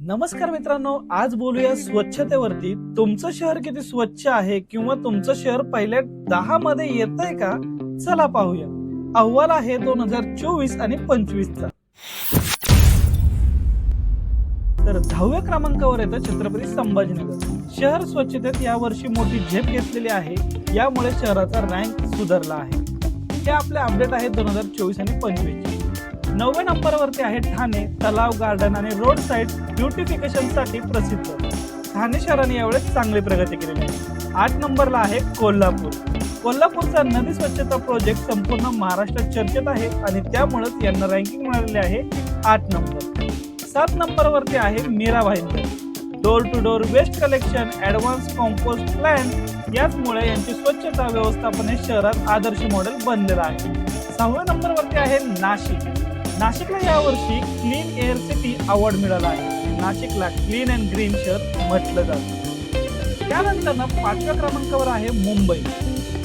नमस्कार मित्रांनो, आज बोलूया स्वच्छतेवरती। तुमचं शहर किती स्वच्छ आहे किंवा तुमचं शहर पहिल्या 10 मध्ये येतंय का? चला पाहूया। अहवाल आहे 2024 आणि 25 चा। तर 10व्या क्रमांकावर येतं छत्रपती संभाजीनगर। शहर स्वच्छतेत यावर्षी मोठी झेप घेतलेली आहे, यामुळे शहराचा रँक सुधारला आहे। हे आपले अपडेट आहे 2024 आणि 25 चे। 9व्या नंबरवरती आहे ठाणे। तलाव, गार्डन आणि रोड साइड ब्युटिफिकेशन साठी प्रसिद्ध। ठाणे शहराने यावेळेस चांगली प्रगती केलेली आहे। 8 नंबरला आहे कोल्हापूर। कोल्हापूरचा नदी स्वच्छता प्रोजेक्ट संपूर्ण महाराष्ट्रात चर्चेत आहे आणि त्यामुळेच यांना रँकिंग मिळालेली आहे 8 नंबर। 7 नंबरवरती आहे Mira Bhayandar. Door to door waste collection, advance compost plan याचमुळे यांची स्वच्छता व्यवस्थापन हे शहरात आदर्श मॉडेल बनलेलं आहे। 6व्या नंबरवरती आहे नाशिक। नाशिकला यावर्षी क्लीन एअर सिटी अवॉर्ड मिळाला आहे। नाशिकला क्लीन अँड ग्रीन शहर म्हटलं जातं। त्यानंतर 5व्या क्रमांकावर आहे मुंबई।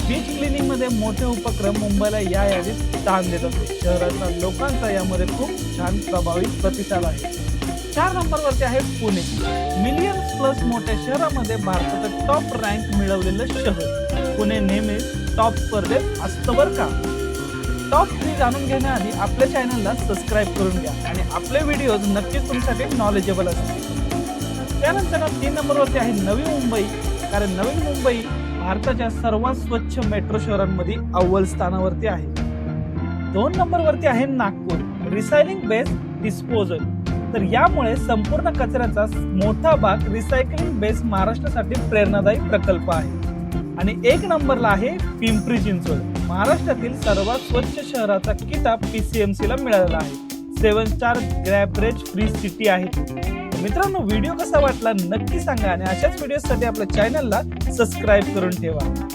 बीच क्लिनिंग मध्ये मोठे उपक्रम मुंबईला या यादीत स्थान देत असते। शहराच्या लोकांचा यामध्ये खूप छान प्रभावी प्रतिसाद आहे। 4 नंबरवरती आहे पुणे। मिलियन्स प्लस मोठ्या शहरामध्ये भारताचं टॉप रँक मिळवलेलं शहर। पुणे नेहमीच टॉप स्पर्धेत असतं बरं का। टॉप 3 जाणून घेण्याआधी आपल्या चॅनलला सबस्क्राईब करून घ्या आणि आपले व्हिडिओज नक्कीच तुमच्यासाठी नॉलेजेबल असतील। त्यानंतर 3 नंबरवरती आहे नवी मुंबई, कारण नवी मुंबई भारताच्या सर्वात स्वच्छ मेट्रो शहरांमध्ये अव्वल स्थानावरती आहे। 2 नंबरवरती आहे नागपूर। रिसायकलिंग बेस्ड डिस्पोजल, तर यामुळे संपूर्ण कचऱ्याचा मोठा भाग रिसायकलिंग बेस्ड महाराष्ट्रासाठी प्रेरणादायी प्रकल्प आहे। आणि 1 नंबरला आहे पिंपरी चिंचवड। महाराष्ट्रातील सर्वात स्वच्छ शहराचा किताब PCMC ला मिळालेला आहे। 7 स्टार ग्रॅबरेज फ्री सिटी आहे। मित्रांनो, व्हिडिओ कसा वाटला नक्की सांगा आणि अशाच व्हिडिओसाठी आपल्या चॅनलला सबस्क्राईब करून ठेवा।